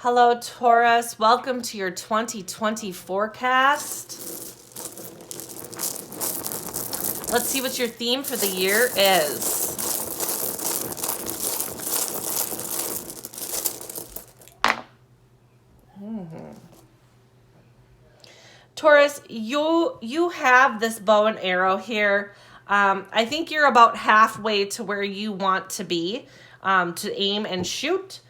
Hello, Taurus. Welcome to your 2020 forecast. Let's see what your theme for the year is. Taurus, you have this bow and arrow here. I think you're about halfway to where you want to be, to aim and shoot.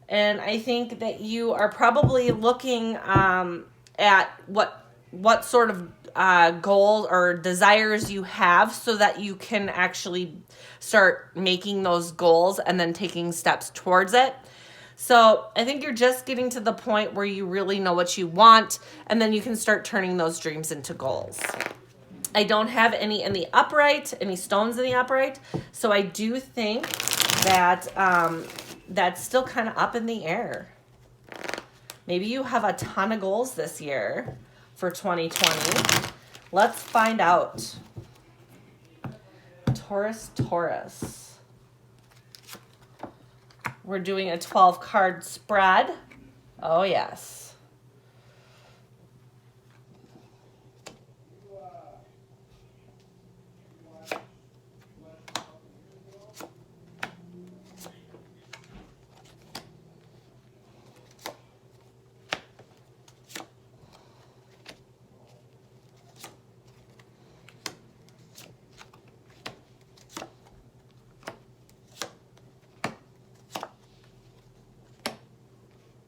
And I think that you are probably looking at what sort of goals or desires you have so that you can actually start making those goals and then taking steps towards it. So I think you're just getting to the point where you really know what you want, and then you can start turning those dreams into goals. I don't have any in the upright, any stones in the upright, so I do think that that's still kind of up in the air. Maybe you have a ton of goals this year for 2020. Let's find out. Taurus. We're doing a 12 card spread. Oh, yes.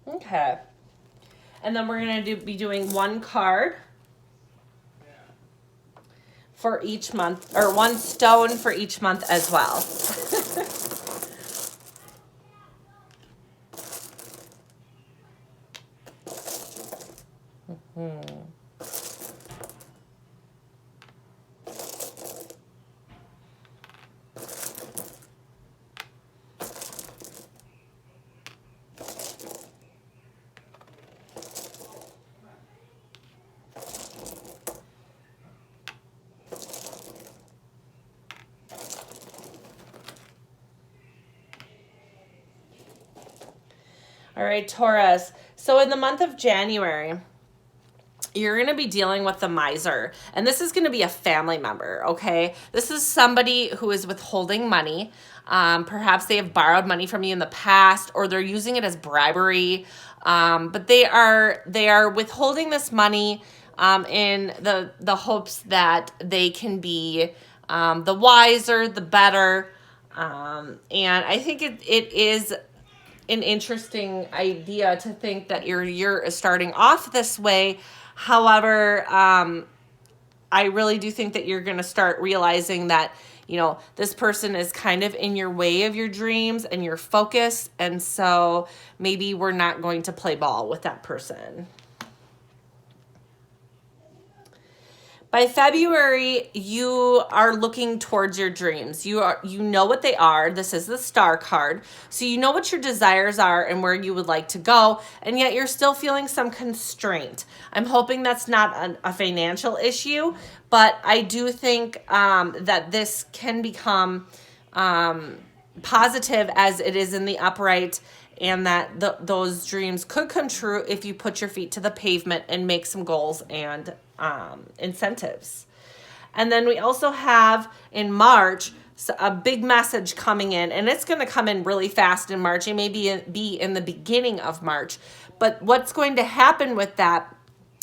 Okay. And then we're going to be doing one card for each month, or one stone for each month as well. All right, Taurus. So in the month of January, you're going to be dealing with the miser. And this is going to be a family member, okay? This is somebody who is withholding money. Perhaps they have borrowed money from you in the past, or they're using it as bribery. But they are withholding this money in the hopes that they can be the wiser, the better. And I think it is an interesting idea to think that your year is starting off this way. However, I really do think that you're going to start realizing that, this person is kind of in your way of your dreams and your focus. And so maybe we're not going to play ball with that person. By February, you are looking towards your dreams. You know what they are. This is the Star card. So you know what your desires are and where you would like to go, and yet you're still feeling some constraint. I'm hoping that's not a financial issue, but I do think that this can become positive as it is in the upright, and that those dreams could come true if you put your feet to the pavement and make some goals and incentives. And then we also have in March a big message coming in, and it's going to come in really fast in March. It may be in the beginning of March, but what's going to happen with that,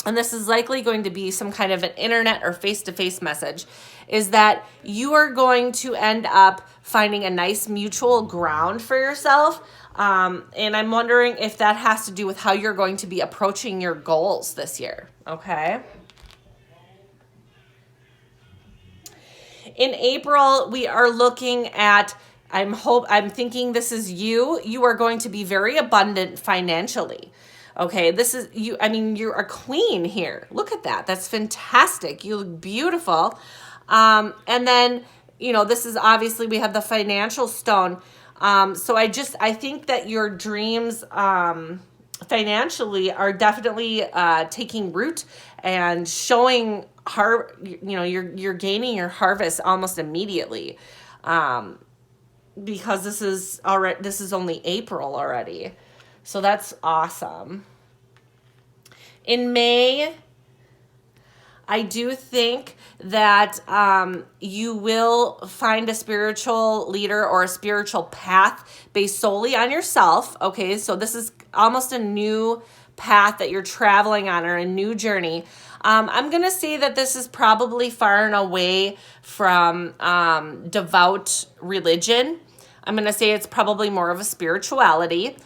and this is likely going to be some kind of an internet or face-to-face message, is that you are going to end up finding a nice mutual ground for yourself. And I'm wondering if that has to do with how you're going to be approaching your goals this year. Okay. In April, we are looking at, I'm thinking this is you. You are going to be very abundant financially. Okay, this is you. I mean, you're a queen here. Look at that. That's fantastic. You look beautiful. And then, this is obviously, we have the financial stone. So I think that your dreams financially are definitely taking root and showing you're gaining your harvest almost immediately, because this is only April already. So that's awesome. In May, I do think that you will find a spiritual leader or a spiritual path based solely on yourself. Okay, so this is almost a new path that you're traveling on, or a new journey. I'm going to say that this is probably far and away from devout religion. I'm going to say it's probably more of a spirituality.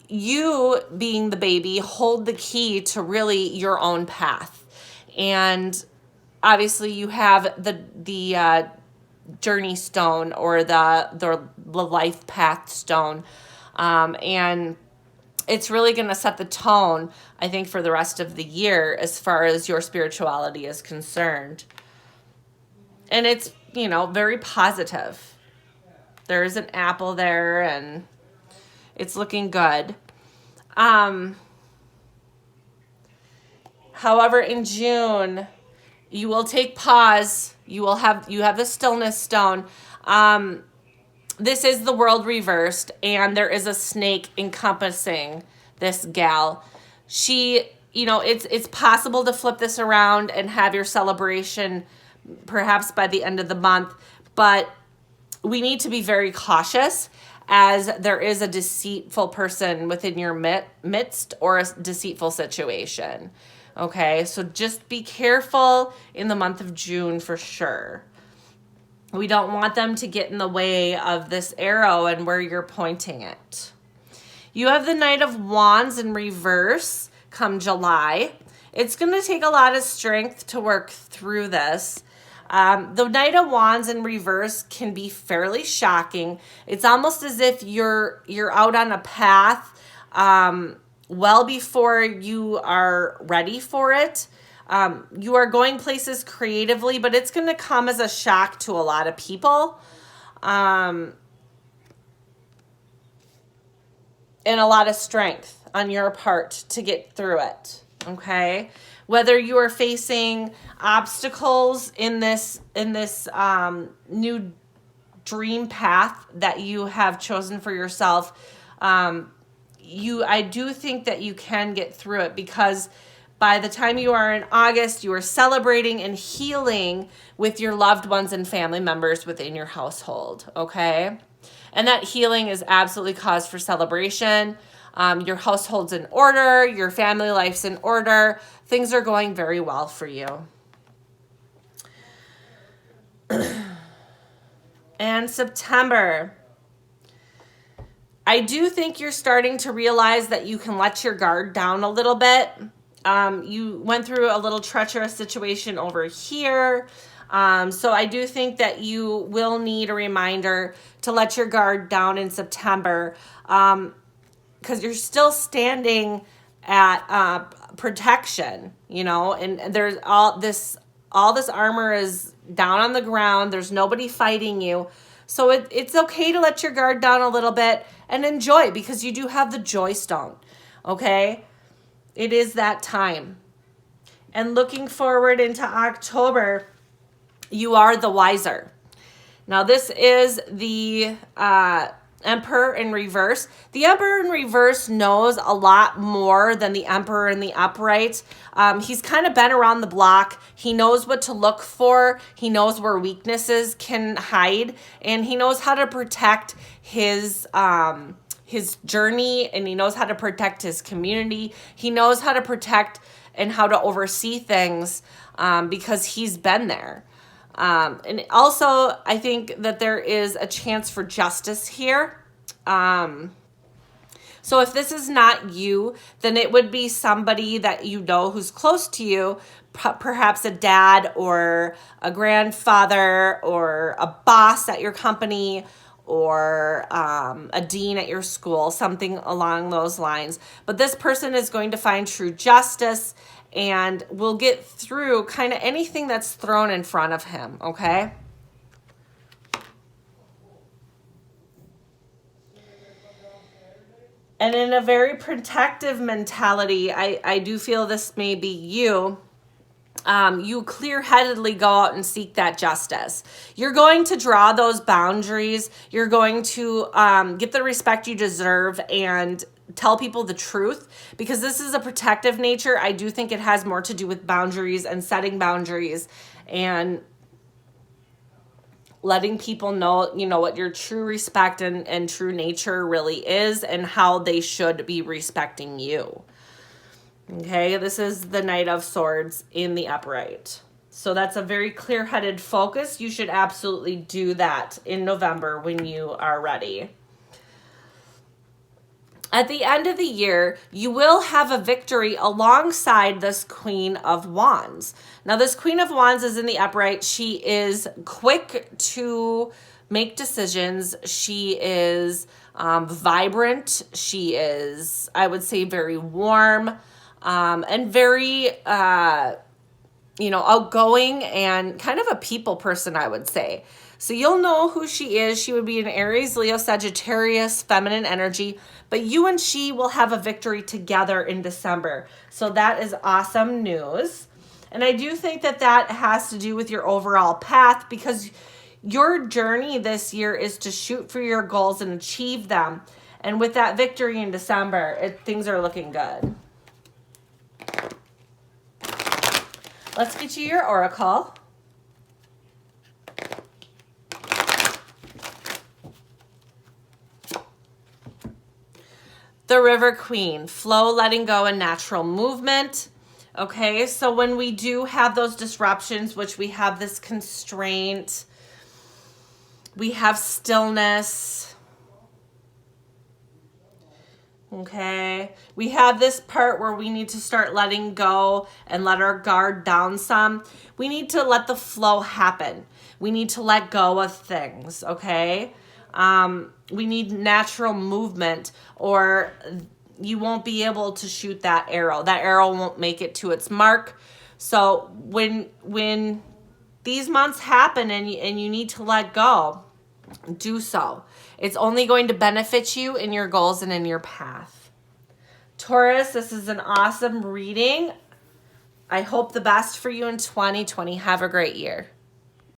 You, being the baby, hold the key to really your own path. And obviously you have the journey stone, or the life path stone. And it's really going to set the tone, I think, for the rest of the year as far as your spirituality is concerned. And it's, very positive. There is an apple there, and it's looking good. However, in June, you will take pause. You have the stillness stone. This is the world reversed, and there is a snake encompassing this gal. She, it's possible to flip this around and have your celebration perhaps by the end of the month, but we need to be very cautious, as there is a deceitful person within your midst, or a deceitful situation. Okay, so just be careful in the month of June for sure. We don't want them to get in the way of this arrow and where you're pointing it. You have the Knight of Wands in reverse come July. It's going to take a lot of strength to work through this. The Knight of Wands in reverse can be fairly shocking. It's almost as if you're out on a path well before you are ready for it. You are going places creatively, but it's going to come as a shock to a lot of people. And a lot of strength on your part to get through it. Okay? Whether you are facing obstacles in this new dream path that you have chosen for yourself, I do think that you can get through it, because by the time you are in August, you are celebrating and healing with your loved ones and family members within your household, okay? And that healing is absolutely cause for celebration. Your household's in order. Your family life's in order. Things are going very well for you. And September, I do think you're starting to realize that you can let your guard down a little bit. You went through a little treacherous situation over here. So I do think that you will need a reminder to let your guard down in September, because you're still standing at protection, and there's all this armor is down on the ground. There's nobody fighting you. So it's okay to let your guard down a little bit and enjoy, because you do have the joy stone, okay? It is that time. And looking forward into October, you are the wiser. Now, this is the Emperor in reverse. The Emperor in reverse knows a lot more than the Emperor in the upright. He's kind of been around the block. He knows what to look for. He knows where weaknesses can hide, and he knows how to protect his journey, and he knows how to protect his community. He knows how to protect and how to oversee things because he's been there. And also, I think that there is a chance for justice here. So if this is not you, then it would be somebody that you know who's close to you, perhaps a dad or a grandfather or a boss at your company, or a dean at your school, something along those lines. But this person is going to find true justice and will get through kind of anything that's thrown in front of him, okay? And in a very protective mentality, I do feel this may be you. You clear-headedly go out and seek that justice. You're going to draw those boundaries. You're going to get the respect you deserve, and tell people the truth, because this is a protective nature. I do think it has more to do with boundaries and setting boundaries and letting people know, you know, what your true respect and true nature really is and how they should be respecting you. Okay, this is the Knight of Swords in the upright. So that's a very clear-headed focus. You should absolutely do that in November when you are ready. At the end of the year, you will have a victory alongside this Queen of Wands. Now, this Queen of Wands is in the upright. She is quick to make decisions. She is vibrant. She is, I would say, very warm and very, outgoing and kind of a people person, I would say. So you'll know who she is. She would be an Aries, Leo, Sagittarius, feminine energy. But you and she will have a victory together in December. So that is awesome news. And I do think that that has to do with your overall path, because your journey this year is to shoot for your goals and achieve them. And with that victory in December, things are looking good. Let's get you your oracle. The River Queen, flow, letting go, and natural movement. Okay, so when we do have those disruptions, which we have this constraint, we have stillness. Okay, we have this part where we need to start letting go and let our guard down some. We need to let the flow happen. We need to let go of things, okay? We need natural movement, or you won't be able to shoot that arrow. That arrow won't make it to its mark. So when these months happen and you need to let go, do so. It's only going to benefit you in your goals and in your path. Taurus, this is an awesome reading. I hope the best for you in 2020. Have a great year.